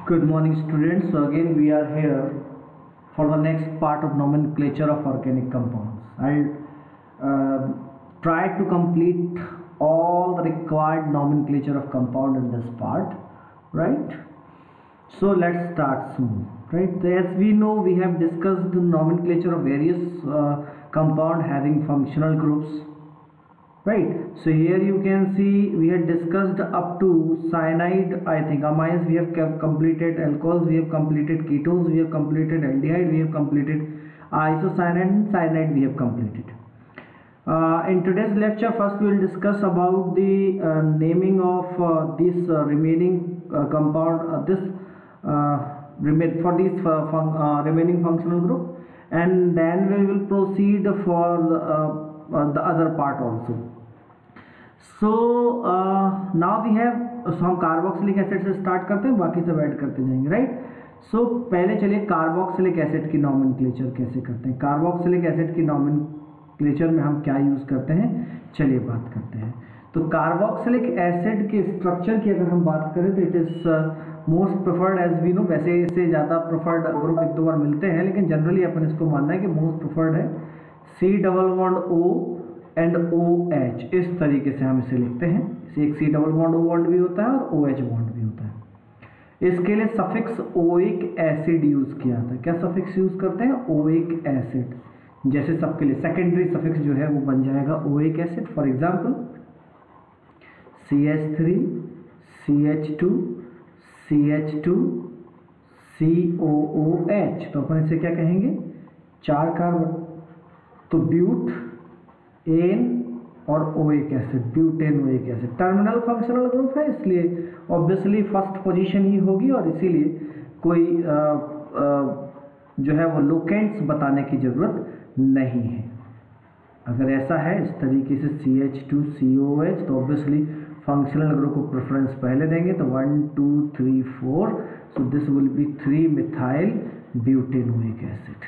Good morning, students. So again we are here for the next part of nomenclature of organic compounds. I'll try to complete all the required nomenclature of compound in this part, right? So let's start soon, right? As we know, we have discussed the nomenclature of various compound having functional groups, right? So here you can see we had discussed up to cyanide, I think amines we have completed, alcohols we have completed, ketones we have completed, aldehyde we have completed, isocyanide and cyanide we have completed. In today's lecture, first we will discuss about the naming of this remaining compound, for this remaining functional group, and then we will proceed for the other part also. So now we have, हम carboxylic acid से start करते हैं, बाकी सब add करते जाएंगे, right? सो पहले चलिए कार्बोक्सिलिक एसिड की नॉमेनक्लेचर कैसे करते हैं। कार्बोक्सिलिक एसिड की नॉमेनक्लेचर में हम क्या यूज़ करते हैं, चलिए बात करते हैं। तो कार्बोक्सिलिक एसिड के स्ट्रक्चर की अगर हम बात करें तो it is most preferred as we know. वैसे इससे ज़्यादा प्रेफर्ड ग्रुप एक दो बार मिलते हैं, लेकिन जनरली अपन इसको मानना है कि मोस्ट प्रेफर्ड है C+O एंड OH। इस तरीके से हम इसे लिखते हैं। इसे एक C डबल बॉन्ड भी होता है और OH बॉन्ड भी होता है। इसके लिए सफिक्स ओइक एसिड यूज किया जाता है। क्या सफिक्स यूज करते हैं? Oic acid. जैसे सबके लिए सेकेंडरी सफिक्स जो है वो बन जाएगा oic acid. For example CH3 CH2 CH2 COOH। तो अपन इसे क्या कहेंगे? 4 कार्बन। तो ब्यूट एन और oic acid, butane oic acid terminal functional group है, इसलिए ऑब्वियसली फर्स्ट पोजीशन ही होगी और इसीलिए कोई जो है वो लोकेंट्स बताने की जरूरत नहीं है। अगर ऐसा है इस तरीके से CH2 COOH तो ऑब्वियसली फंक्शनल ग्रुप को प्रेफरेंस पहले देंगे। तो 1 2 3 4, so this will be 3 methyl butanoic acid.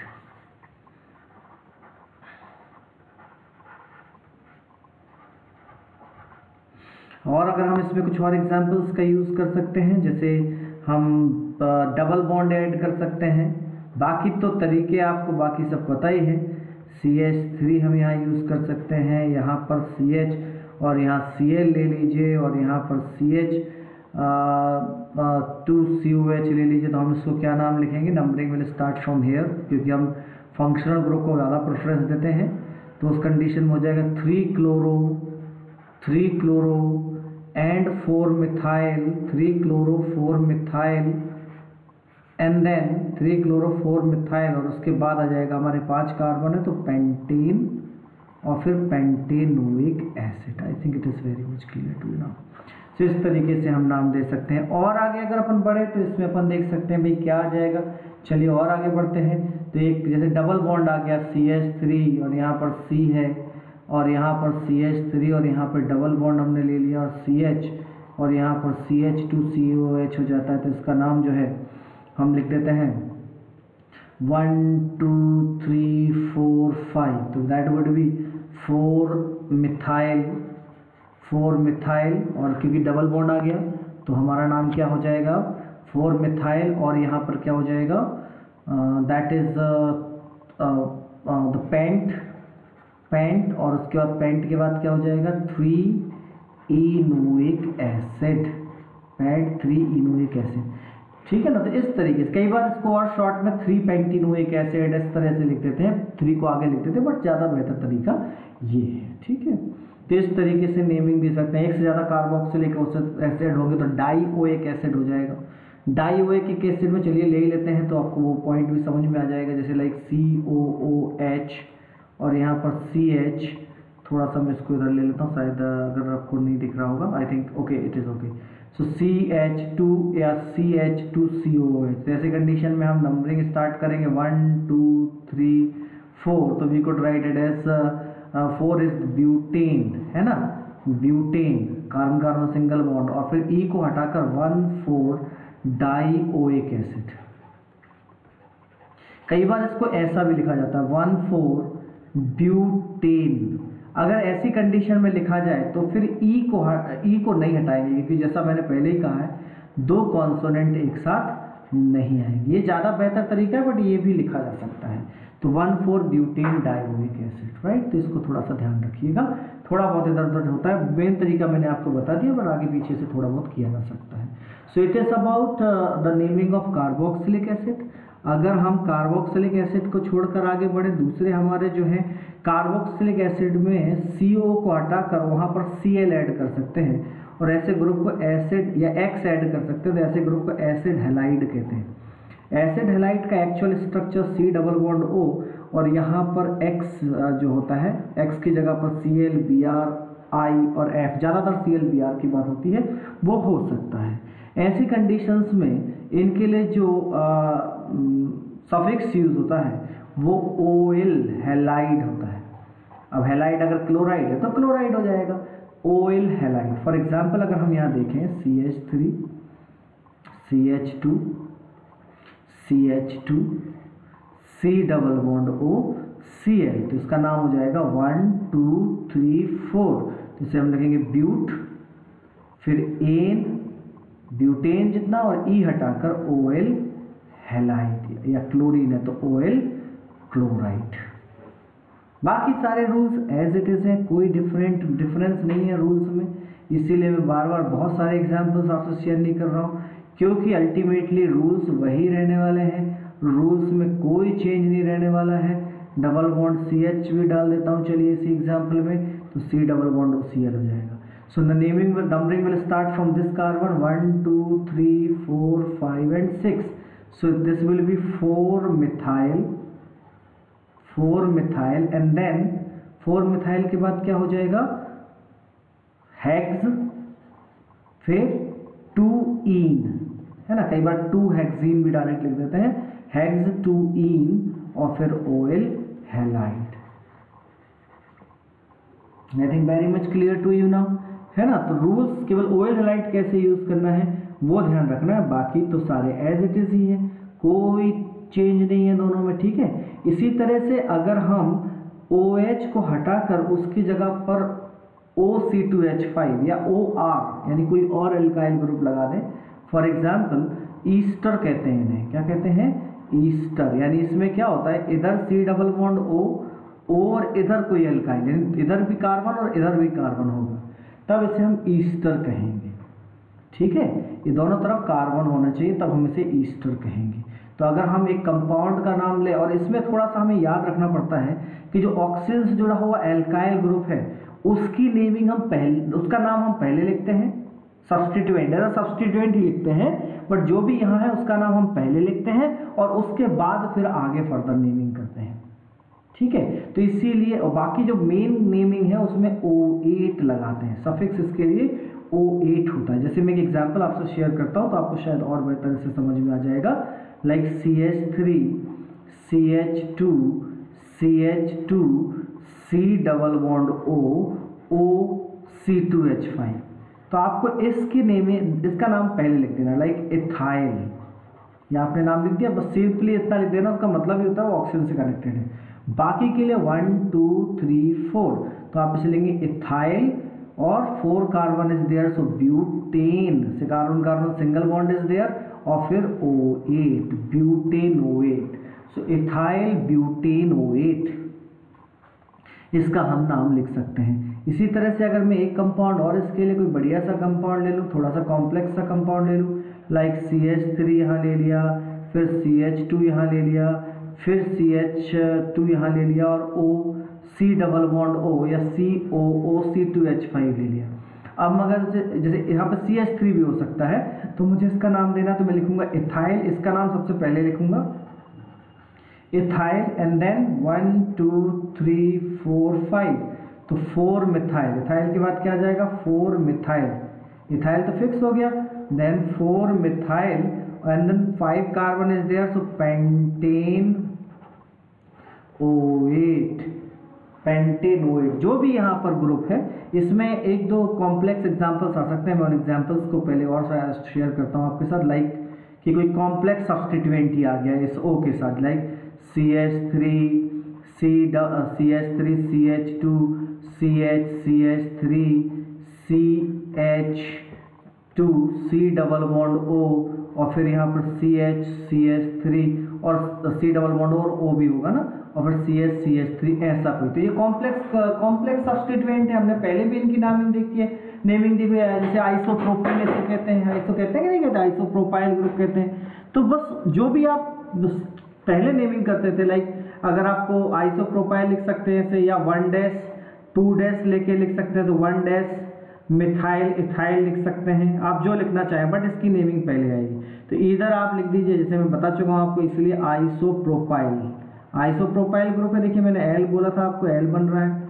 और अगर हम इसमें कुछ और एग्जांपल्स का यूज़ कर सकते हैं, जैसे हम डबल बॉन्ड ऐड कर सकते हैं। बाकी तो तरीके आपको बाकी सब पता ही है। CH3 हम यहाँ यूज़ कर सकते हैं, यहाँ पर CH और यहाँ Cl ले लीजिए और यहाँ पर CH2COH ले लीजिए। तो हम इसको क्या नाम लिखेंगे? Numbering will start from here, क्योंकि हम फंक्शनल ग्रुप को ज़्यादा प्रेफरेंस देते हैं। तो उस कंडीशन में हो जाएगा 3 chloro and 4 methyl, 3 chloro 4 methyl and then 3 chloro 4 methyl, और उसके बाद आ जाएगा हमारे 5 कार्बन है तो पेंटेन और फिर pentanoic acid. I think it is very much clear to you now. तो इस तरीके से हम नाम दे सकते हैं। और आगे अगर अपन बढ़े तो इसमें अपन देख सकते हैं भाई क्या आ जाएगा। चलिए और आगे बढ़ते हैं। तो एक जैसे डबल बॉन्ड आ गया CH3 और यहाँ पर C है और यहाँ पर CH3 और यहाँ पर डबल बॉन्ड हमने ले लिया और CH और यहाँ पर CH2COH हो जाता है। तो इसका नाम जो है हम लिख देते हैं 1 2 3 4 5। तो दैट वुड बी 4 मिथाइल और क्योंकि डबल बॉन्ड आ गया तो हमारा नाम क्या हो जाएगा? 4 मिथाइल और यहाँ पर क्या हो जाएगा? दैट इज द पेंट और उसके बाद पेंट के बाद क्या हो जाएगा? 3 इनोइक एसिड, पेंट 3 इनोइक एसिड। ठीक है ना? तो इस तरीके से कई बार इसको और शॉर्ट में 3 पेंटिनोइक एसिड इस तरह से लिख देते हैं, 3 को आगे लिख देते हैं, बट ज़्यादा बेहतर तरीका ये है। ठीक है? तो इस तरीके से नेमिंग दे सकते हैं। एक से ज़्यादा कार्बोक्सिलिक एसिड होंगे तो डाइओइक एसिड हो जाएगा। डाइओइक एसिड में चलिए ले ही लेते हैं तो आपको वो पॉइंट भी समझ में आ जाएगा। जैसे लाइक COOH और यहाँ पर CH, थोड़ा सा मैं इसको इधर ले लेता हूँ, शायद अगर आपको नहीं दिख रहा होगा। I think okay, it is okay. So CH2 या CH2COH। ऐसे कंडीशन में हम नंबरिंग स्टार्ट करेंगे 1 2 3 4। तो we could write it as 4 is butane, है ना? Butane carbon carbon single bond और फिर E को हटाकर 1 4 डाइओइक एसिड। कई बार इसको ऐसा भी लिखा जाता है 1 4 ब्यूटेन। अगर ऐसी कंडीशन में लिखा जाए तो फिर ई को नहीं हटाएंगे, क्योंकि जैसा मैंने पहले ही कहा है, दो कॉन्सोनेंट एक साथ नहीं आएगी। ये ज़्यादा बेहतर तरीका है, बट ये भी लिखा जा सकता है। तो 1,4-ब्यूटेन डाइओनिक एसिड, राइट। तो इसको थोड़ा सा ध्यान रखिएगा, थोड़ा बहुत इधर उधर होता है। मेन तरीका मैंने आपको बता दिया, पर आगे पीछे से थोड़ा बहुत किया जा सकता है। So it is about the naming of carboxylic acid. अगर हम कार्बोक्सिलिक एसिड को छोड़कर आगे बढ़े, दूसरे हमारे जो है कार्बोक्सिलिक एसिड में CO को हटाकर वहाँ पर Cl ऐड कर सकते हैं, और ऐसे ग्रुप को एसिड या X ऐड कर सकते हैं, तो ऐसे ग्रुप को एसिड हैलाइड कहते हैं। एसिड हैलाइड का actual structure C double bond O, और यहाँ पर X जो होता है, X की जगह पर Cl, Br, I और F, ज़्यादातर Cl Br की बात होती है, वो हो सकता है। ऐसी कंडीशंस में इनके लिए जो सफिक्स यूज होता है वो OL हैलाइड होता है। अब हैलाइड अगर क्लोराइड है तो क्लोराइड हो जाएगा, OL हैलाइड। फॉर एग्जाम्पल अगर हम यहाँ देखें CH3 CH2 CH2 C double bond O Cl, तो इसका नाम हो जाएगा 1 2 3 4। तो इसे हम लिखेंगे ब्यूट, फिर एन ब्यूटेन जितना, और E हटाकर OL हैलाइड, या क्लोरीन है तो OL क्लोराइड। बाकी सारे रूल्स एज इट इज़ हैं, कोई डिफरेंस नहीं है रूल्स में। इसीलिए मैं बार बार बहुत सारे एग्जांपल्स आपसे शेयर नहीं कर रहा हूँ, क्योंकि अल्टीमेटली रूल्स वही रहने वाले हैं। रूल्स में कोई चेंज नहीं रहने वाला है। डबल बॉन्ड CH भी डाल देता हूँ, चलिए इसी एग्जाम्पल में, तो C डबल बॉन्ड Cl हो जाएगा। So the numbering will start from this carbon 1 2 3 4 5 and 6. So this will be 4 methyl, and then 4 methyl के बाद क्या हो जाएगा, हेक्स, फिर 2-ene, है ना। कई बार 2-हेक्सीन भी डायरेक्ट लिख देते हैं, हेक्स 2-ene, और फिर OL halide. I think very much clear to you now, है ना। तो रूल्स केवल OL हैलाइड कैसे यूज करना है वो ध्यान रखना है, बाकी तो सारे एज इट इज ही है, कोई चेंज नहीं है दोनों में, ठीक है। इसी तरह से अगर हम OH को हटाकर उसकी जगह पर OC2H5 या OR यानी कोई और एल्काइल ग्रुप लगा दें, फॉर एग्जाम्पल ईस्टर कहते हैं इन्हें, क्या कहते हैं, ईस्टर। यानी इसमें क्या होता है, इधर C डबल बॉन्ड O और इधर कोई एल्काइल, यानी इधर भी कार्बन और इधर भी कार्बन होगा, तब इसे हम ईस्टर कहेंगे, ठीक है। ये दोनों तरफ कार्बन होना चाहिए, तब हम इसे ईस्टर कहेंगे। तो अगर हम एक कंपाउंड का नाम ले, और इसमें थोड़ा सा हमें याद रखना पड़ता है कि जो ऑक्सीजन से जुड़ा हुआ एल्काइल ग्रुप है उसकी नेमिंग हम पहले, उसका नाम हम पहले लिखते हैं, सब्सटीट्यूएंट एज सब्सटीट्यूएंट ही लिखते हैं, बट जो भी यहाँ है उसका नाम हम पहले लिखते हैं और उसके बाद फिर आगे फर्दर नेमिंग करते हैं, ठीक है। तो इसीलिए, और बाकी जो मेन नेमिंग है उसमें O8 लगाते हैं, सफिक्स इसके लिए O8 होता है। जैसे मैं एक एग्जांपल आपसे शेयर करता हूँ तो आपको शायद और बेहतर से समझ में आ जाएगा, like CH3 CH2 CH2 C double bond O OC2H5। तो आपको इसकी नेमिंग, इसका नाम पहले लिख देना, लाइक इथाइल, या आपने नाम लिख दिया, बस सिंपली इतना लिख देना, उसका मतलब ही होता है वो ऑक्सीजन से कनेक्टेड है। बाकी के लिए 1 2 3 4, तो आप इसे लेंगे इथाइल, और 4 carbon is there, so butane से carbon carbon single bond is there, और फिर O8 ब्यूटेन O8, सो इथाइल ब्यूटेन O8, इसका हम नाम लिख सकते हैं। इसी तरह से अगर मैं एक कंपाउंड और इसके लिए कोई बढ़िया सा कंपाउंड ले लूँ, थोड़ा सा कॉम्प्लेक्स सा कंपाउंड ले लूँ, लाइक CH3 यहाँ ले लिया, फिर CH2 यहाँ ले लिया, फिर CH2 यहाँ ले लिया, और C डबल बॉन्ड O या COOC2H5 ले लिया। अब मगर जैसे यहाँ पर CH3 भी हो सकता है, तो मुझे इसका नाम देना, तो मैं लिखूंगा इथाइल, इसका नाम सबसे पहले लिखूंगा इथाइल, एंड देन 1 2 3 4 5, तो 4 मिथाइल, इथाइल के बाद क्या आ जाएगा, 4 मिथाइल, इथाइल तो फिक्स हो गया, then 4 methyl, and then 5 carbon is there, so pentane O8, pentane O8। जो भी यहाँ पर ग्रुप है, इसमें एक दो कॉम्प्लेक्स एग्जांपल्स आ सकते हैं, मैं उन एग्जांपल्स को पहले और शेयर करता हूँ आपके साथ, लाइक कि कोई कॉम्प्लेक्स सब्सटीट्यूएंट ही आ गया इस O के साथ, like CH3 CH2 CH3 CH2 C double bond O, और फिर यहाँ पर CH3 और C डबल बॉन्ड और O भी होगा ना, और फिर CH3 ऐसा कोई। तो ये कॉम्प्लेक्स सब्स्टिट्यूएंट है, हमने पहले भी इनकी नेमिंग देखी है, जैसे आइसोप्रोपिल इसको कहते हैं, आइसो कहते हैं कि नहीं कहते, आइसोप्रोपाइल ग्रुप कहते हैं। तो बस जो भी आप पहले नेमिंग करते थे, लाइक अगर आपको आइसोप्रोपाइल लिख सकते हैं ऐसे, या 1 2 लेके लिख सकते हैं, तो 1 मिथाइल इथाइल लिख सकते हैं, आप जो लिखना चाहें, बट इसकी नेमिंग पहले आएगी। तो इधर आप लिख दीजिए, जैसे मैं बता चुका हूँ आपको, इसलिए आइसोप्रोपाइल ग्रुप है। देखिए मैंने एल बोला था आपको, एल बन रहा है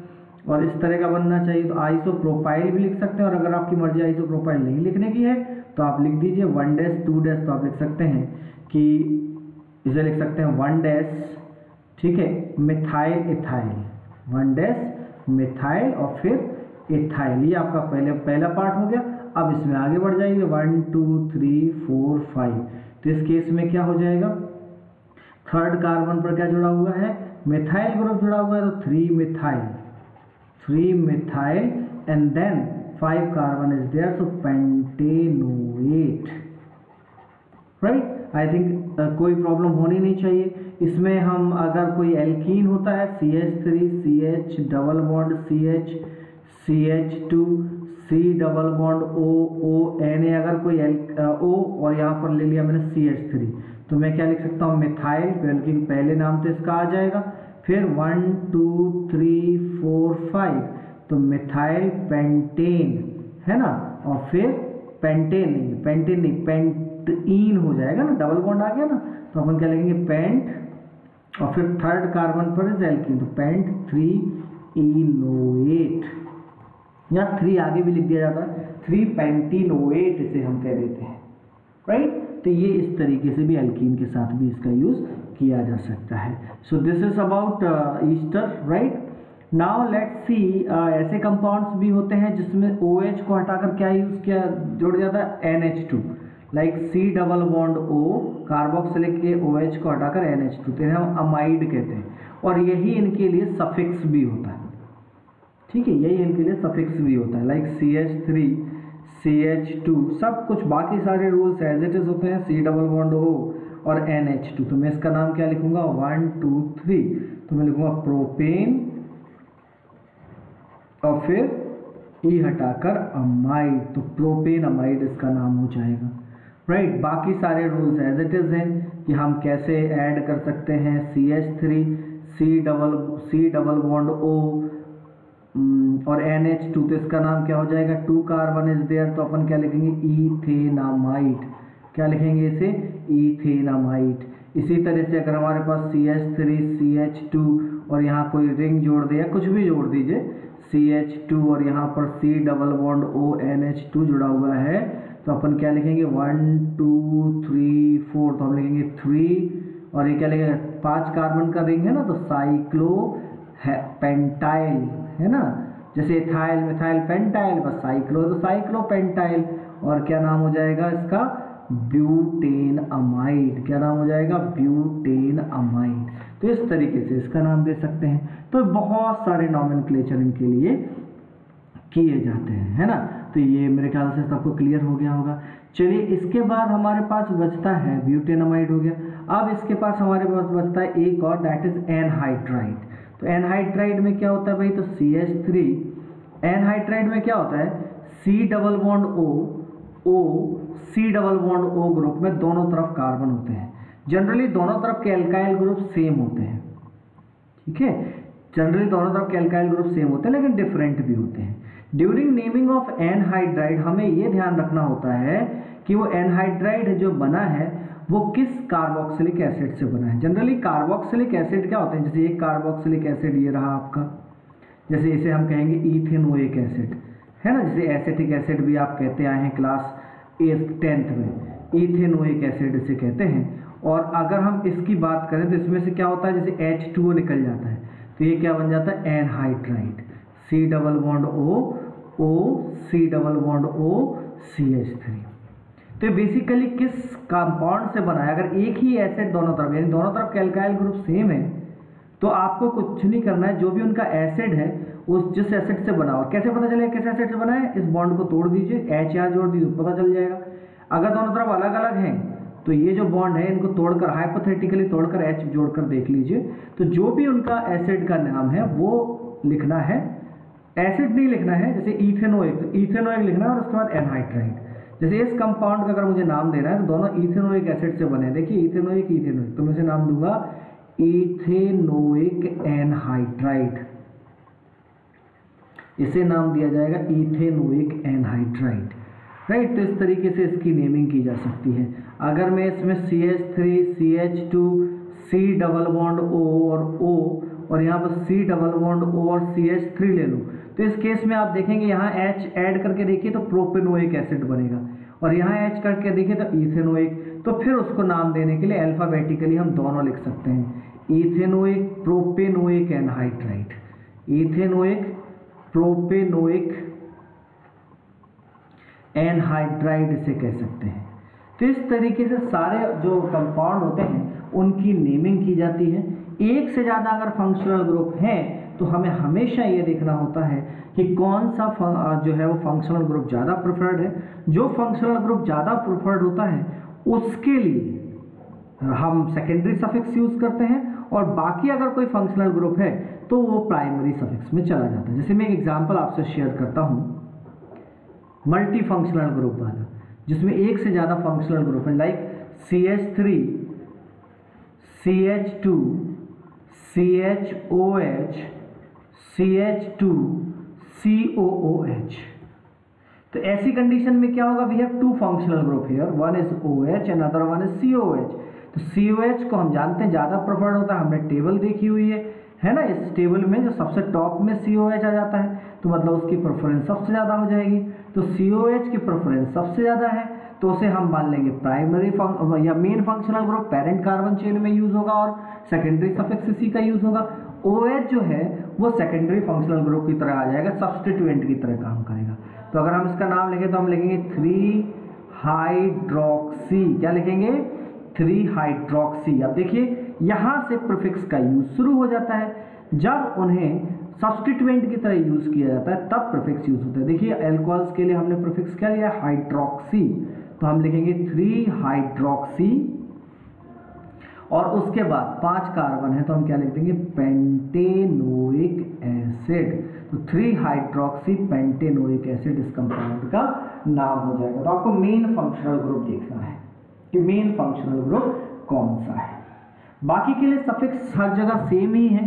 और इस तरह का बनना चाहिए, तो आइसोप्रोपाइल भी लिख सकते हैं। और अगर आपकी मर्जी आइसोप्रोपाइल नहीं लिखने की है तो आप लिख दीजिए 1 2 तो आप लिख सकते हैं कि इसे लिख सकते हैं 1 ठीक है, मिथाइल इथाइल, 1 मिथाइल और फिर इथाइल। ये आपका पहला पार्ट हो गया। अब इसमें आगे बढ़ जाएंगे 1 2 3 4 5। तो इस केस में क्या हो जाएगा, थर्ड कार्बन पर क्या जुड़ा हुआ है, मिथाइल ग्रुप जुड़ा हुआ है, तो 3 methyl and then 5 carbon is there, so pentanoate, right. I think कोई प्रॉब्लम होनी नहीं चाहिए इसमें। हम अगर कोई एल्कीन होता है, CH3 CH double bond CH2 C double bond O Na, अगर कोई O और यहाँ पर ले लिया मैंने CH3, तो मैं क्या लिख सकता हूँ, मिथाइल, क्योंकि पहले नाम तो इसका आ जाएगा। फिर 1 2 3 4 5, तो मिथाइल पेंटेन है ना, और फिर पेंटेन नहीं पेंटीन हो जाएगा ना, डबल बॉन्ड आ गया ना, तो अपन क्या लिखेंगे, पेंट और फिर थर्ड कार्बन पर इज एल्कीन, तो पेंट 3 इनोएट, या 3 आगे भी लिख दिया जाता है, 3 पेंटीनोएट इसे हम कह देते हैं, राइट। तो ये इस तरीके से भी एल्कीन के साथ भी इसका यूज किया जा सकता है। So this is about Easter, right. Now let's see, ऐसे कंपाउंड्स भी होते हैं जिसमें OH को हटाकर क्या यूज किया, जोड़ जाता है NH2, like C double bond O, carboxylic के OH को हटाकर NH2, तो हम अमाइड कहते हैं, और यही इनके लिए सफिक्स भी होता है, ठीक है, यही इनके लिए सफिक्स भी होता है, लाइक CH3 CH2, सब कुछ बाकी सारे रूल्स एज इट इज होते हैं, C डबल बॉन्ड O और NH2। तो मैं इसका नाम क्या लिखूंगा, 1 2 3, तो मैं लिखूंगा प्रोपेन और फिर E हटाकर अमाइड, तो प्रोपेन अमाइड इसका नाम हो जाएगा, राइट। बाकी सारे रूल्स एज इट इज हैं कि हम कैसे ऐड कर सकते हैं, CH3 C double bond O और NH2, तो इसका नाम क्या हो जाएगा, 2 कार्बन इज देयर, तो अपन क्या लिखेंगे, इथेनामाइड, क्या लिखेंगे इसे, इथेनामाइड। इसी तरह से अगर हमारे पास CH3 CH2 और यहाँ कोई रिंग जोड़ दे या कुछ भी जोड़ दीजिए, CH2 और यहाँ पर C double bond O NH2 जुड़ा हुआ है, तो अपन क्या लिखेंगे, 1 2 3 4, तो हम लिखेंगे 3, और ये क्या लिखेंगे, 5 कार्बन का रिंग है ना, तो साइक्लो पेंटाइल है ना, जैसे इथाइल मिथाइल पेंटाइल, बस साइक्लो तो साइक्लो पेंटाइल, और क्या नाम हो जाएगा इसका, ब्यूटेन अमाइड, क्या नाम हो जाएगा, ब्यूटेन अमाइड। तो इस तरीके से इसका नाम दे सकते हैं। तो बहुत सारे नॉमेनक्लेचर इनके लिए किए जाते हैं, है ना। तो ये मेरे ख्याल से सबको क्लियर हो गया होगा। चलिए इसके बाद हमारे पास बचता है, ब्यूटेनामाइड हो गया। अब इसके पास हमारे पास बचता है एक और, दैट इज एनहाइड्राइड। तो एनहाइड्राइड में क्या होता है भाई, तो CH3, एनहाइड्राइड में क्या होता है, C double bond O C double bond O group में दोनों तरफ कार्बन होते हैं। जनरली दोनों तरफ के एल्काइल ग्रुप सेम होते हैं, ठीक है, जनरली दोनों तरफ के एल्काइल ग्रुप सेम होते हैं, लेकिन डिफरेंट भी होते हैं। ड्यूरिंग नेमिंग ऑफ एनहाइड्राइड हमें ये ध्यान रखना होता है कि वो एनहाइड्राइड जो बना है वो किस कार्बोक्सिलिक एसिड से बना है। जनरली कार्बोक्सिलिक एसिड क्या होते हैं, जैसे एक कार्बोक्सिलिक एसिड ये रहा आपका, जैसे इसे हम कहेंगे इथेनोइक एसिड, है ना, जैसे एसिटिक एसिड भी आप कहते आए हैं क्लास 10th में, इथेनोइक एसिड इसे कहते हैं। और अगर हम इसकी बात करें तो इसमें से क्या होता है, जैसे H2O निकल जाता है, तो ये क्या बन जाता है, anhydride, C double bond O C double bond O CH3। तो बेसिकली किस कंपाउंड से बना है, अगर एक ही एसिड दोनों तरफ, यानी दोनों तरफ के एल्काइल ग्रुप सेम है, तो आपको कुछ नहीं करना है, जो भी उनका एसिड है उस जिस एसिड से बना, और कैसे पता चलेगा किस एसिड से बना है, इस बॉन्ड को तोड़ दीजिए, H यहाँ जोड़ दीजिए, पता चल जाएगा। अगर दोनों तरफ अलग अलग हैं तो ये जो बॉन्ड है इनको तोड़कर, हाइपोथेटिकली तोड़कर H जोड़कर देख लीजिए, तो जो भी उनका एसिड का नाम है वो लिखना है, एसिड नहीं लिखना है। जैसे इथेनोइक, तो इथेनोइक लिखना है और उसके बाद एनहाइड्राइड। जैसे इस कंपाउंड का अगर मुझे नाम देना है तो दोनों इथेनोइक एसिड से बने, देखिए इथेनोइक इथेनोइक, तो मैं इसे नाम दूंगा इथेनोइक एनहाइड्राइड, इसे नाम दिया जाएगा इथेनोइक एनहाइड्राइड, राइट। तो इस तरीके से इसकी नेमिंग की जा सकती है। अगर मैं इसमें CH3 CH2 C double bond O और O और यहाँ पर C डबल बॉन्ड O और CH3 ले लूँ, तो इस केस में आप देखेंगे यहाँ H ऐड करके देखिए तो प्रोपेनोइक एसिड बनेगा, और यहाँ H करके देखिए तो इथेनोइक। तो फिर उसको नाम देने के लिए अल्फाबेटिकली हम दोनों लिख सकते हैं, ethanoic propanoic anhydride, ethanoic propanoic anhydride इसे कह सकते हैं। तो इस तरीके से सारे जो कंपाउंड होते हैं उनकी नेमिंग की जाती है। एक से ज़्यादा अगर फंक्शनल ग्रुप हैं तो हमें हमेशा ये देखना होता है कि कौन सा जो है वो फंक्शनल ग्रुप ज़्यादा प्रेफर्ड है। जो फंक्शनल ग्रुप ज़्यादा प्रेफर्ड होता है उसके लिए हम सेकेंडरी सफिक्स यूज़ करते हैं, और बाकी अगर कोई फंक्शनल ग्रुप है तो वो प्राइमरी सफिक्स में चला जाता है। जैसे मैं एक एग्जांपल आपसे शेयर करता हूँ मल्टी फंक्शनल ग्रुप वाला, जिसमें एक से ज़्यादा फंक्शनल ग्रुप है, like CH3 CH2 CHOH CH2 COOH। तो ऐसी कंडीशन में क्या होगा, we have two functional group here, one is OH and other one is COH। तो COH को हम जानते हैं ज़्यादा प्रेफर्ड होता है, हमने टेबल देखी हुई है ना। इस टेबल में जो सबसे टॉप में COH आ जाता है तो मतलब उसकी प्रेफरेंस सबसे ज़्यादा हो जाएगी। तो COH की प्रेफरेंस सबसे ज़्यादा है तो उसे हम मान लेंगे प्राइमरी या main functional group, parent carbon chain में यूज़ होगा, और सेकेंडरी सफिक्स इसी का यूज़ होगा। OH जो है वो सेकेंडरी फंक्शनल ग्रुप की तरह आ जाएगा, सब्सटीट्यूएंट की तरह काम करेगा। तो अगर हम इसका नाम लिखें तो हम लिखेंगे 3 हाइड्रोक्सी, क्या लिखेंगे 3 हाइड्रोक्सी। अब देखिए यहाँ से प्रीफिक्स का यूज शुरू हो जाता है, जब उन्हें सब्सटीट्यूएंट की तरह यूज किया जाता है तब प्रीफिक्स यूज होता है। देखिए अल्कोहल्स के लिए हमने प्रीफिक्स क्या लिया, हाइड्रोक्सी, तो हम लिखेंगे 3 हाइड्रोक्सी, और उसके बाद 5 कार्बन है तो हम क्या लिख देंगे, पेंटेनोइक एसिड। तो 3 हाइड्रोक्सी पेंटेनोइक एसिड इस कंपाउंड का नाम हो जाएगा। तो आपको मेन फंक्शनल ग्रुप देखना है कि मेन फंक्शनल ग्रुप कौन सा है। बाकी के लिए सफिक्स हर जगह सेम ही है,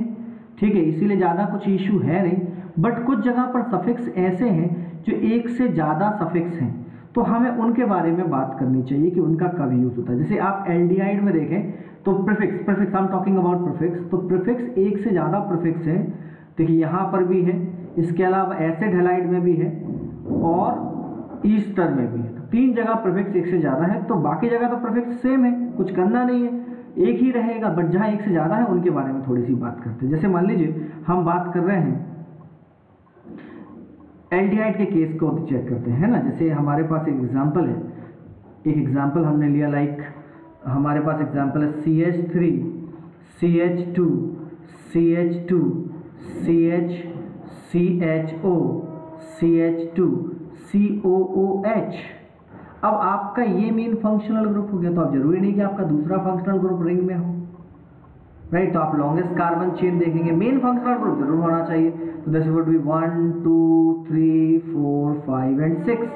ठीक है, इसीलिए ज़्यादा कुछ इशू है नहीं। बट कुछ जगह पर सफिक्स ऐसे हैं जो एक से ज़्यादा सफिक्स हैं, तो हमें उनके बारे में बात करनी चाहिए कि उनका कब यूज़ होता है। जैसे आप एल्डिहाइड में देखें तो prefix I am talking about prefix, तो प्रीफिक्स एक से ज़्यादा प्रीफिक्स है, देखिए यहाँ पर भी है, इसके अलावा एसिड हैलाइड में भी है और ईस्टर में भी है। तो 3 जगह प्रीफिक्स एक से ज़्यादा है, तो बाकी जगह तो प्रीफिक्स सेम है, कुछ करना नहीं है, एक ही रहेगा। बट जहाँ एक से ज़्यादा है उनके बारे में थोड़ी सी बात करते हैं। जैसे मान लीजिए हम बात कर रहे हैं एल्डिहाइड के केस को चेक करते हैं ना। जैसे हमारे पास एक एग्जांपल है, एक एग्जांपल हमने लिया, लाइक हमारे पास एग्जांपल है CH3 CH2 CH2 CH CHO CH2 COOH। अब आपका ये मेन फंक्शनल ग्रुप हो गया, तो आप जरूरी नहीं कि आपका दूसरा फंक्शनल ग्रुप रिंग में हो, राइट। तो आप लॉन्गेस्ट कार्बन चेन देखेंगे, मेन फंक्शनल ग्रुप जरूर होना चाहिए। तो दिस वुड बी 1 2 3 4 5 एंड 6।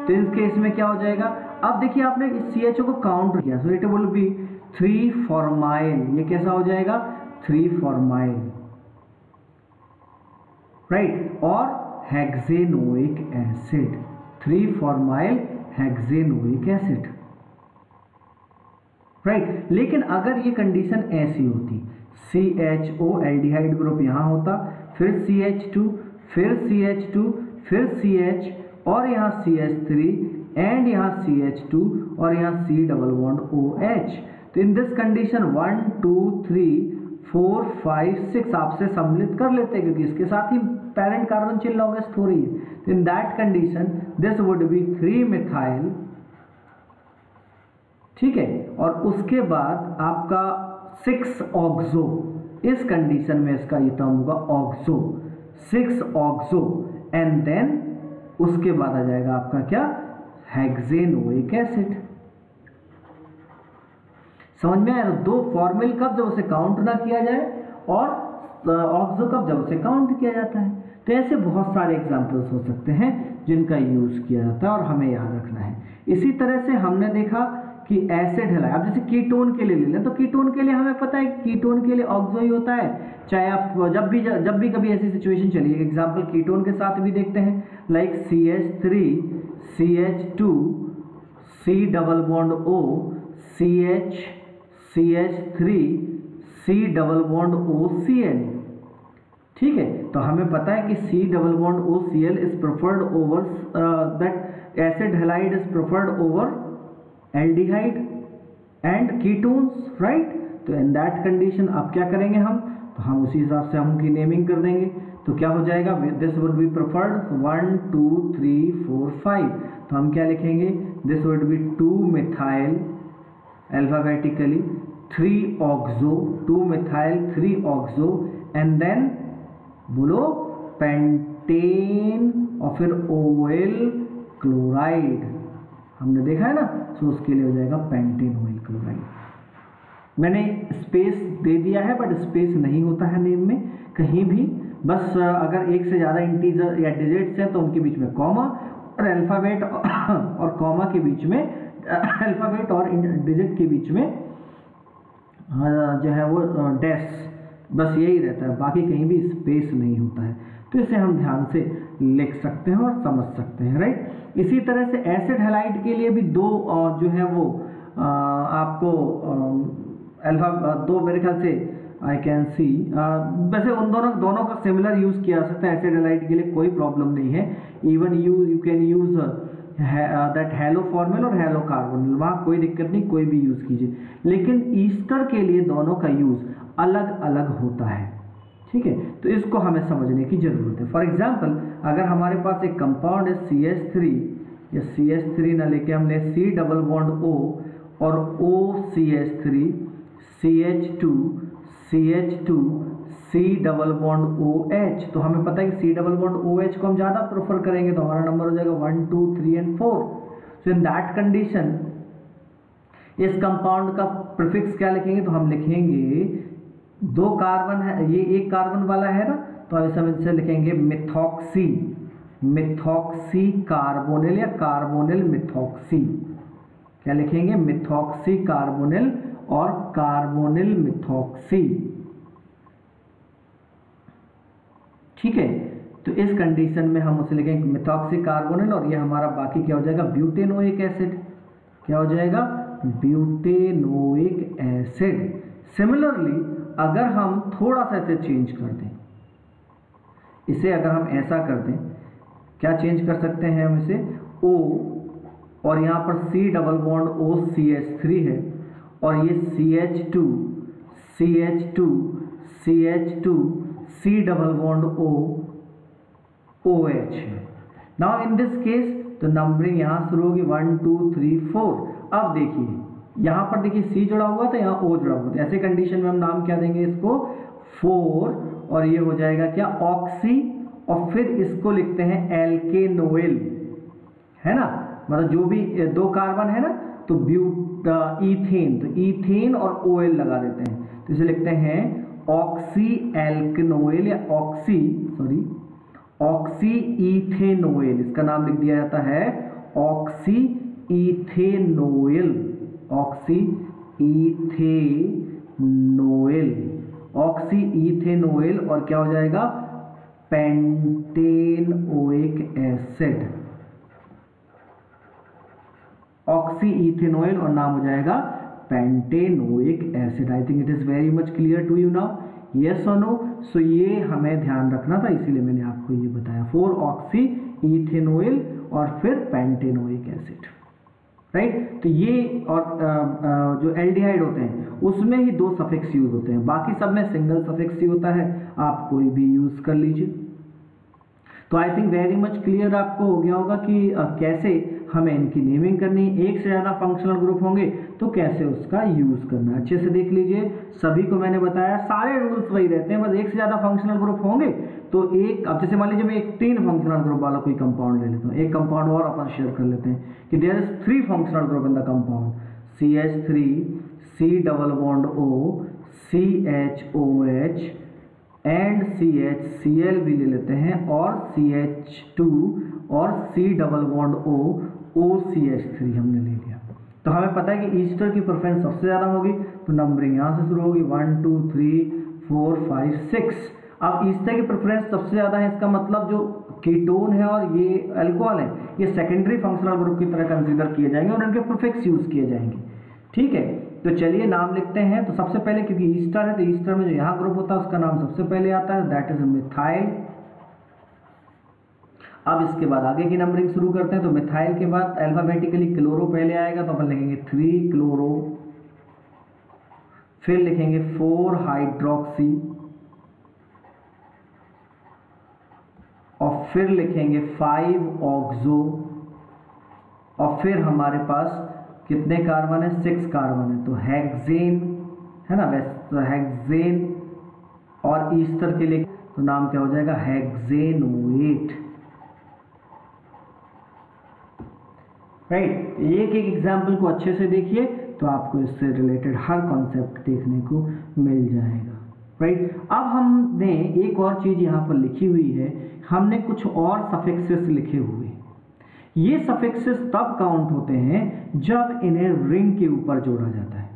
तो इस केस में क्या हो जाएगा, अब देखिए आपने इस CHO को काउंट किया, so it will be 3 formyl. ये कैसा हो जाएगा, 3 फॉर्माइल, राइट। और हेक्सेनोइक एसिड, 3 फॉर्माइल हेक्सेनोइक एसिड, राइट। लेकिन अगर ये कंडीशन ऐसी होती, CHO एल्डिहाइड ग्रुप यहाँ होता, फिर CH2, फिर CH2, फिर CH, और यहाँ CH3 एंड यहाँ CH2 और यहाँ C डबल बॉन्ड OH। तो इन दिस कंडीशन 1 2 3 4 5 6 आपसे सम्मिलित कर लेते हैं, क्योंकि इसके साथ ही पेरेंट कार्बन चेन लॉन्गेस्ट हो रही है। तो in that condition this would B 3 methyl, ठीक है। और उसके बाद आपका 6 ऑक्सो, इस कंडीशन में इसका ये टर्म होगा ऑक्सो, 6 ऑक्सो, एंड देन उसके बाद आ जाएगा आपका क्या, हेक्सेनोइक एसिड, समझ में आया? दो फॉर्मल कब, जब उसे काउंट ना किया जाए, और ऑक्सो कब, जब उसे काउंट किया जाता है। तो ऐसे बहुत सारे एग्जाम्पल्स हो सकते हैं जिनका यूज़ किया जाता है और हमें याद रखना है। इसी तरह से हमने देखा कि एसिड हैलाइड, अब जैसे कीटोन के लिए ले लें तो कीटोन के लिए हमें पता है कीटोन के लिए ऑक्सो ही होता है, चाहे आप जब भी कभी ऐसी सिचुएशन चली। एग्जाम्पल कीटोन के साथ भी देखते हैं, like CH3 CH2 C double bond O CH3 C double bond O Cl। ठीक है, तो हमें पता है कि C double bond O Cl is preferred over that acid halide is preferred over aldehyde and ketones, right. तो in that condition अब क्या करेंगे हम, तो हम उसी हिसाब से हम उनकी नेमिंग कर देंगे। तो क्या हो जाएगा, दिस वुड बी प्रेफर्ड 1 2 3 4 5। तो हम क्या लिखेंगे, this would be 2 methyl alphabetically 3 oxo, 2 methyl 3 oxo, and then बोलो पेंटेन और फिर OL क्लोराइड। हमने देखा है ना, तो उसके लिए हो जाएगा पेंटेन OL क्लोराइड। मैंने स्पेस दे दिया है, बट स्पेस नहीं होता है नेम में कहीं भी, बस अगर एक से ज़्यादा इंटीजर या डिजिट्स हैं तो उनके बीच में कॉमा, और अल्फ़ाबेट और कॉमा के बीच में, अल्फ़ाबेट और डिजिट के बीच में जो है वो डैश, बस यही रहता है, बाकी कहीं भी स्पेस नहीं होता है। तो इसे हम ध्यान से लिख सकते हैं और समझ सकते हैं, राइट। इसी तरह से एसिड हैलाइड के लिए भी दो जो है वो आपको दो मेरे ख्याल से आई कैन सी, वैसे उन दोनों का सिमिलर यूज़ किया जा सकता है एसिड हैलाइड के लिए, कोई प्रॉब्लम नहीं है। Even you can use that hello formal और हेलो कार्बोनिल, वहाँ कोई दिक्कत नहीं, कोई भी यूज़ कीजिए। लेकिन ईस्टर के लिए दोनों का यूज़ अलग अलग होता है, ठीक है। तो इसको हमें समझने की ज़रूरत है। फॉर एग्जांपल, अगर हमारे पास एक कंपाउंड है CH3, या CH3 ना लेके हमने C डबल बॉन्ड O और OCH3 CH2 C double bond OH, तो हमें पता है कि C डबल बॉन्ड OH को हम ज़्यादा प्रेफर करेंगे, तो हमारा नंबर हो जाएगा 1 2 3 and 4। So in that condition इस कंपाउंड का प्रीफिक्स क्या लिखेंगे, तो हम लिखेंगे, दो कार्बन है, ये एक कार्बन वाला है ना, तो अब इसे हम इनसे लिखेंगे मिथॉक्सी कार्बोनिल या कार्बोनिल मिथॉक्सी। क्या लिखेंगे, मिथॉक्सी कार्बोनिल और कार्बोनिल मिथॉक्सी, ठीक है। तो इस कंडीशन में हम उसे लिखेंगे मिथॉक्सी कार्बोनिल, और ये हमारा बाकी क्या हो जाएगा, ब्यूटेनोइक एसिड। क्या हो जाएगा, ब्यूटेनोइक एसिड। सिमिलरली अगर हम थोड़ा सा इसे चेंज कर दें, इसे अगर हम ऐसा कर दें, क्या चेंज कर सकते हैं हम इसे, O और यहाँ पर C double bond O CH3 है, और ये CH2 C double bond O OH है। नाउ इन दिस केस तो नंबरिंग यहाँ शुरू होगी 1 2 3 4। अब देखिए यहाँ पर देखिए C जुड़ा हुआ था, यहाँ O जुड़ा हुआ था, ऐसे कंडीशन में हम नाम क्या देंगे इसको, 4, और ये हो जाएगा क्या, ऑक्सी, और फिर इसको लिखते हैं एल्केनोइल, है ना, मतलब जो भी दो कार्बन है ना, तो ईथेन, तो ईथेन और OL लगा देते हैं, तो इसे लिखते हैं ऑक्सी एल्केनोइल या ऑक्सी ईथेनोइल, इसका नाम लिख दिया जाता है ऑक्सी ईथेनोइल, ऑक्सी ईथेनोइल, और क्या हो जाएगा, पेंटेनोइक एसिड, ऑक्सी इथेनॉइल, और नाम हो जाएगा pentanoic acid. I think it is very much clear to you now, yes और नो। सो ये हमें ध्यान रखना था, इसीलिए मैंने आपको ये बताया, 4 ऑक्सी इथेनॉइल और फिर पेंटेनोइक एसिड, राइट। तो ये और जो एल्डिहाइड होते हैं उसमें ही 2 सफिक्स यूज होते हैं, बाकी सब में सिंगल सफिक्स ही होता है, आप कोई भी यूज कर लीजिए। तो आई थिंक वेरी मच क्लियर आपको हो गया होगा कि कैसे हमें इनकी नेमिंग करनी है। एक से ज़्यादा फंक्शनल ग्रुप होंगे तो कैसे उसका यूज़ करना है, अच्छे से देख लीजिए। सभी को मैंने बताया, सारे रूल्स वही रहते हैं, बस एक से ज़्यादा फंक्शनल ग्रुप होंगे तो एक, अब जैसे मान लीजिए मैं एक 3 फंक्शनल ग्रुप वाला कोई कंपाउंड ले लेता हूँ, एक कंपाउंड और अपन शेयर कर लेते हैं कि there is 3 functional group in the compound, CH3 C double bond O, CHOH and CHCl भी ले लेते हैं और CH2 और C double bond O, OCH3 हमने ले लिया। तो हमें पता है कि ईस्टर की प्रेफरेंस सबसे ज़्यादा होगी, तो नंबरिंग यहाँ से शुरू होगी 1 2 3 4 5 6। अब ईस्टर की प्रेफरेंस सबसे ज़्यादा है, इसका मतलब जो कीटोन है और ये अल्कोहल है, ये सेकेंडरी फंक्शनल ग्रुप की तरह कंसीडर किए जाएंगे और इनके प्रीफिक्स यूज़ किए जाएंगे। ठीक है, तो चलिए नाम लिखते हैं। तो सबसे पहले क्योंकि ईस्टर है तो ईस्टर में जो यहाँ ग्रुप होता है उसका नाम सबसे पहले आता है, दैट इज मिथाइल। अब इसके बाद आगे की नंबरिंग शुरू करते हैं। तो मिथाइल के बाद अल्फाबेटिकली क्लोरो पहले आएगा, तो अपन लिखेंगे 3 क्लोरो, फिर लिखेंगे 4 हाइड्रोक्सी और फिर लिखेंगे 5 ऑक्सो और फिर हमारे पास कितने कार्बन है, 6 कार्बन है, तो हेक्सेन है ना, वैसे हेक्सेन और ईस्टर के लिए तो नाम क्या हो जाएगा, हेक्सेनोएट। राइट, एक एक एग्जाम्पल को अच्छे से देखिए तो आपको इससे रिलेटेड हर कॉन्सेप्ट देखने को मिल जाएगा। राइट, अब हमने एक और चीज यहाँ पर लिखी हुई है, हमने कुछ और सफिक्सेस लिखे हुए हैं। ये सफिक्सेस तब काउंट होते हैं जब इन्हें रिंग के ऊपर जोड़ा जाता है।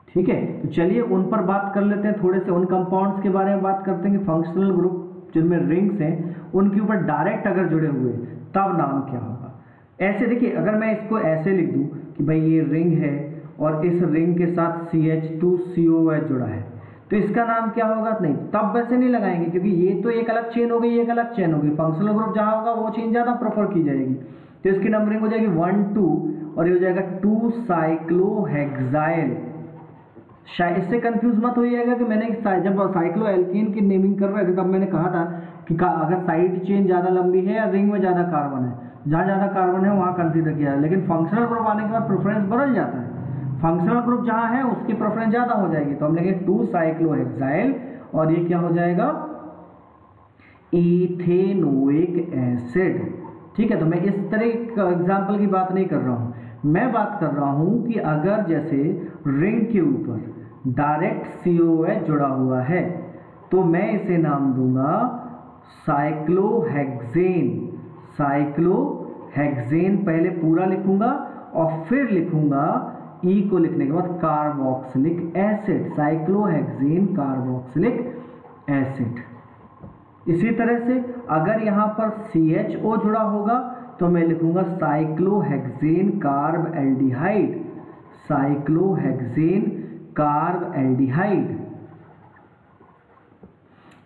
ठीक है, तो चलिए उन पर बात कर लेते हैं, थोड़े से उन कंपाउंड्स के बारे में बात करते हैं कि फंक्शनल ग्रुप जिनमें रिंग्स हैं उनके ऊपर डायरेक्ट अगर जुड़े हुए तब नाम क्या होगा। ऐसे देखिए, अगर मैं इसको ऐसे लिख दूं कि भाई ये रिंग है और इस रिंग के साथ CH2COH जुड़ा है, तो इसका नाम क्या होगा, नहीं तब वैसे नहीं लगाएंगे क्योंकि ये तो एक अलग चेन हो गई, एक अलग चेन हो गई। फंक्शनल ग्रुप जहां होगा वो चेन ज्यादा प्रेफर की जाएगी, तो इसकी नंबरिंग हो जाएगी 1 2 और ये हो जाएगा 2 साइक्लोहेक्साइल। शायद इससे कंफ्यूज मत होइएगा कि मैंने जब साइक्लो एल्कीन की नेमिंग कर रहे थे तब मैंने कहा था कि अगर साइड चेन ज़्यादा लंबी है या रिंग में ज़्यादा कार्बन है, जहाँ ज़्यादा कार्बन है वहाँ कंसीडर किया है, लेकिन फंक्शनल ग्रुप आने के बाद प्रेफरेंस बदल जाता है। फंक्शनल ग्रुप जहाँ है उसकी प्रेफरेंस ज़्यादा हो जाएगी, तो हम लेंगे 2 साइक्लोहेक्साइल और ये क्या हो जाएगा, इथेनोइक एसिड। ठीक है, तो मैं इस तरह एग्जाम्पल की बात नहीं कर रहा हूँ, मैं बात कर रहा हूँ कि अगर जैसे रिंग के ऊपर डायरेक्ट COH जुड़ा हुआ है तो मैं इसे नाम दूंगा साइक्लोहेक्सेन। साइक्लोहेक्सेन पहले पूरा लिखूंगा और फिर लिखूंगा ई को लिखने के बाद carboxylic acid, cyclohexane carboxylic acid. इसी तरह से अगर यहाँ पर CHO जुड़ा होगा तो मैं लिखूंगा cyclohexane carb aldehyde, cyclohexane carb aldehyde.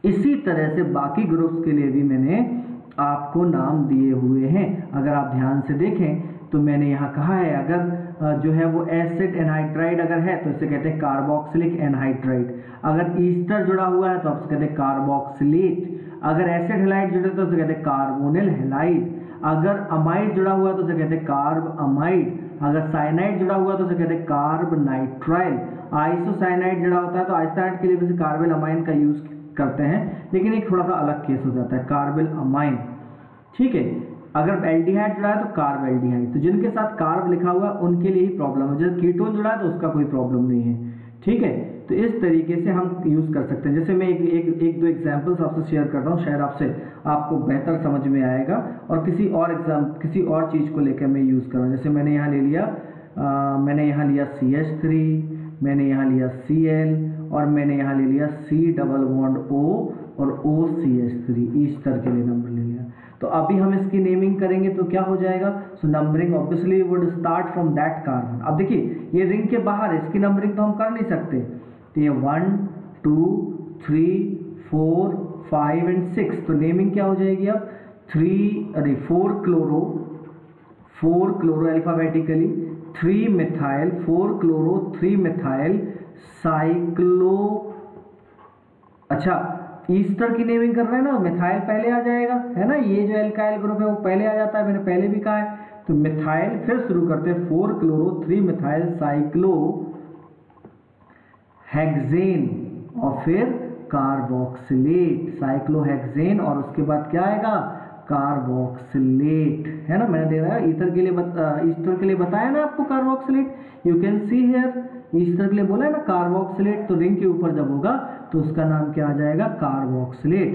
इसी तरह से बाकी ग्रुप्स के लिए भी मैंने आपको नाम दिए हुए हैं। अगर आप ध्यान से देखें तो मैंने यहाँ कहा है अगर जो है वो एसिड एनहाइड्राइड अगर है तो इसे कहते हैं कार्बोक्सिलिक एनहाइड्राइड। अगर ईस्टर जुड़ा हुआ है तो आप कहते हैं कार्बोक्सिलेट। अगर एसिड हेलाइड जुड़े तो उसे कहते हैं कार्बोनिल हेलाइड। अगर अमाइड जुड़ा हुआ है तो उसे कहते हैं कार्ब अमाइड। अगर साइनाइड जुड़ा हुआ है तो उसे कहते हैं कार्ब नाइट्राइल। आइसोसाइनाइड जुड़ा होता है तो आइसोसाइनाइड के लिए वैसे कार्बिल अमाइन का यूज करते हैं, लेकिन एक थोड़ा सा अलग केस हो जाता है, कार्बिल अमाइन। ठीक है, अगर एल्डिहाइड जुड़ा है तो कार्ब एल्डिहाइड। तो जिनके साथ कार्ब लिखा हुआ है उनके लिए ही प्रॉब्लम है, जब कीटोन जुड़ा है तो उसका कोई प्रॉब्लम नहीं है। ठीक है, तो इस तरीके से हम यूज कर सकते हैं। जैसे मैं एक दो एग्जांपल्स आपसे शेयर करता हूँ, शायद आपको बेहतर समझ में आएगा और किसी और चीज को लेकर मैं यूज कर रहा हूँ। जैसे मैंने यहाँ ले लिया CH3, मैंने यहाँ लिया Cl और मैंने यहाँ ले लिया C डबल बॉन्ड O और OCH3, ईस्टर के लिए नंबर ले लिया। तो अभी हम इसकी नेमिंग करेंगे तो क्या हो जाएगा, so numbering obviously would start from that carbon. अब देखिए ये रिंग के बाहर है, इसकी नंबरिंग तो हम कर नहीं सकते, तो ये 1 2 3 4 5 एंड 6, तो नेमिंग क्या हो जाएगी अब 4 chloro alphabetically, 3 methyl, 4 chloro 3 methyl cyclo. अच्छा, ईस्टर की नेमिंग कर रहे हैं ना, मिथाइल पहले आ जाएगा, है ना, ये जो एल्काइल ग्रुप है वो पहले आ जाता है, मैंने पहले भी कहा है। तो मिथाइल फिर शुरू करते हैं 4 क्लोरो 3 मिथाइल साइक्लो हेक्सेन और फिर कार्बोक्सिलेट, साइक्लोहेक्सेन और उसके बाद क्या आएगा कार्बोक्सिलेट, है ना, मैंने दे रहा है ईस्टर के लिए बताया ना आपको carboxylate, you can see here Easter के लिए बोला है ना कार्बोक्सिलेट, तो रिंग के ऊपर जब होगा तो उसका नाम क्या आ जाएगा, कार्बोक्सिलेट।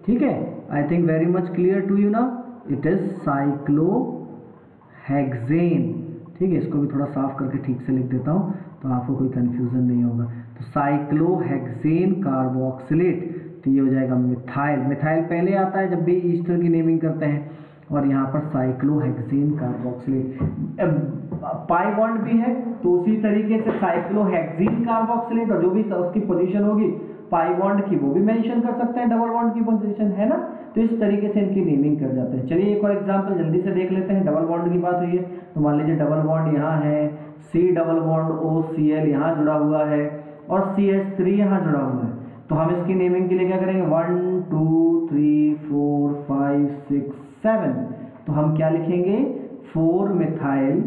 ठीक है, I think very much clear to you now, it is cyclohexane. ठीक है, इसको भी थोड़ा साफ करके ठीक से लिख देता हूँ तो आपको कोई कंफ्यूजन नहीं होगा। तो साइक्लोहेक्सेन कार्बोक्सिलेट, तो ये हो जाएगा मिथाइल। मिथाइल पहले आता है जब भी ईस्टर की नेमिंग करते हैं, और यहाँ पर साइक्लोहेक्सेन कार्बोक्सिलेट। पाई बॉन्ड भी है तो उसी तरीके से साइक्लोहेक्सेन कार्बोक्सिलेट, और जो भी उसकी पोजीशन होगी पाई बॉन्ड की वो भी मेंशन कर सकते हैं, डबल बॉन्ड की पोजीशन, है ना। तो इस तरीके से इनकी नेमिंग कर जाते हैं। चलिए एक और एग्जांपल जल्दी से देख लेते हैं। डबल बॉन्ड की बात हुई है तो मान लीजिए डबल बॉन्ड यहाँ है, C डबल बॉन्ड OCl यहाँ जुड़ा हुआ है और CH3 यहाँ जुड़ा हुआ है। तो हम इसकी नेमिंग के लिए क्या करेंगे, 1 2 3 4 5 6 7, तो हम क्या लिखेंगे 4 मिथाइल।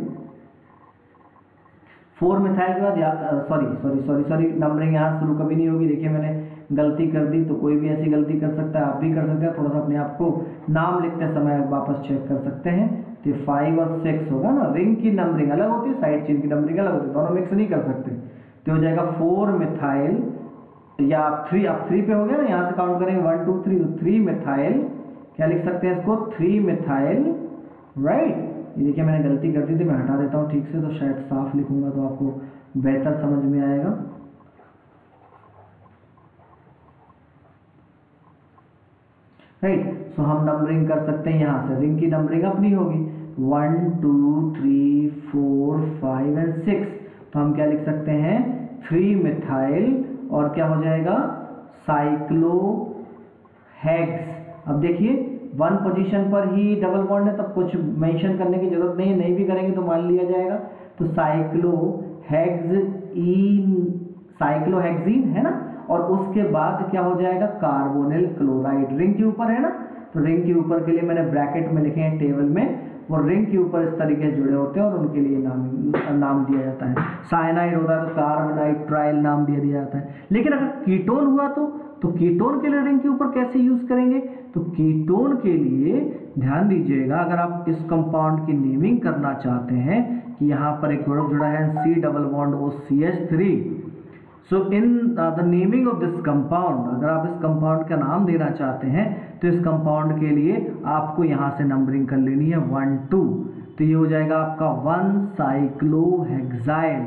4 मिथाइल के बाद सॉरी नंबरिंग यहाँ शुरू कभी नहीं होगी। देखिए मैंने गलती कर दी, तो कोई भी ऐसी गलती कर सकता है, आप भी कर सकते हैं। थोड़ा सा अपने आप को नाम लिखते समय वापस चेक कर सकते हैं। तो 5 और 6 होगा ना, रिंग की नंबरिंग अलग होती है, साइड चेन की नंबरिंग अलग होती है, दोनों मिक्स नहीं कर सकते। तो हो जाएगा 4 मिथाइल, या आप 3 पे हो गया ना, यहाँ से काउंट करेंगे 1 2 3, तो 3 मिथाइल, क्या लिख सकते हैं इसको, 3 मिथाइल, राइट। ये देखिए मैंने गलती कर दी थी, मैं हटा देता हूँ ठीक से, तो शायद साफ लिखूंगा तो आपको बेहतर समझ में आएगा। राइट, सो हम नंबरिंग कर सकते हैं यहाँ से, रिंग की नंबरिंग अपनी होगी 1 2 3 4 5 एंड 6, तो हम क्या लिख सकते हैं 3 मिथाइल, और क्या हो जाएगा साइक्लोहेक्स। अब देखिए 1 पोजीशन पर ही डबल बॉन्ड है, तब कुछ मेंशन करने की जरूरत नहीं है, नहीं भी करेंगे तो मान लिया जाएगा। तो साइक्लोहेक्सीन है ना, और उसके बाद क्या हो जाएगा कार्बोनिल क्लोराइड, रिंग के ऊपर है ना, तो रिंग के ऊपर के लिए मैंने ब्रैकेट में लिखे हैं टेबल में, वो रिंग के ऊपर इस तरीके से जुड़े होते हैं और उनके लिए नाम दिया जाता है। साइनाइड होता है तो कार्बोनाइड ट्राइल नाम दिया जाता है। लेकिन अगर कीटोन हुआ तो कीटोन के लिए रिंग के ऊपर कैसे यूज करेंगे, तो कीटोन के लिए ध्यान दीजिएगा, अगर आप इस कंपाउंड की नेमिंग करना चाहते हैं कि यहाँ पर एक ग्रुप जुड़ा है C double bond OCH3, so in the naming of this compound, अगर आप इस कंपाउंड का नाम देना चाहते हैं तो इस कंपाउंड के लिए आपको यहाँ से नंबरिंग कर लेनी है 1 2, तो ये हो जाएगा आपका 1 साइक्लोहेक्साइल।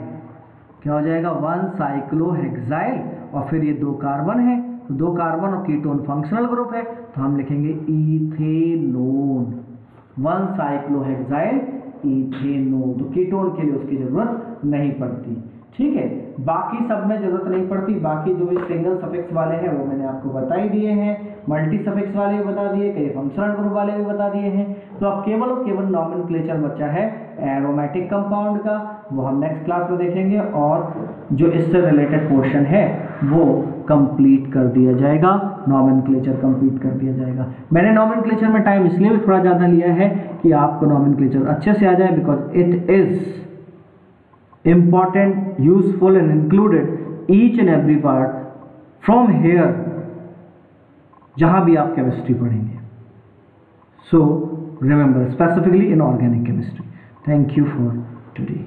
क्या हो जाएगा 1 साइक्लोहेक्साइल, और फिर ये 2 कार्बन है, तो 2 कार्बन और कीटोन फंक्शनल ग्रुप है, तो हम लिखेंगे इथेनोन, 1 साइक्लोहेक्साइल इथेनोन। तो कीटोन के लिए उसकी जरूरत नहीं पड़ती। ठीक है, बाकी सब में जरूरत नहीं पड़ती। बाकी जो भी सिंगल सफिक्स वाले हैं वो मैंने आपको बता ही दिए हैं, मल्टी सफिक्स वाले भी बता दिए, कई फंक्शनल ग्रुप वाले भी बता दिए हैं। तो अब केवल और केवल नॉमेनक्लेचर बचा है एरोमेटिक कंपाउंड का, वो हम नेक्स्ट क्लास में देखेंगे, और जो इससे रिलेटेड पोर्शन है वो कंप्लीट कर दिया जाएगा, नॉमेनक्लेचर कंप्लीट कर दिया जाएगा। मैंने नॉमेनक्लेचर में टाइम इसलिए भी थोड़ा ज़्यादा लिया है कि आपको नॉमेनक्लेचर अच्छे से आ जाए, because it is important, useful and included each and every part from here जहां भी आप केमिस्ट्री पढ़ेंगे। So remember, specifically in organic chemistry. Thank you for today.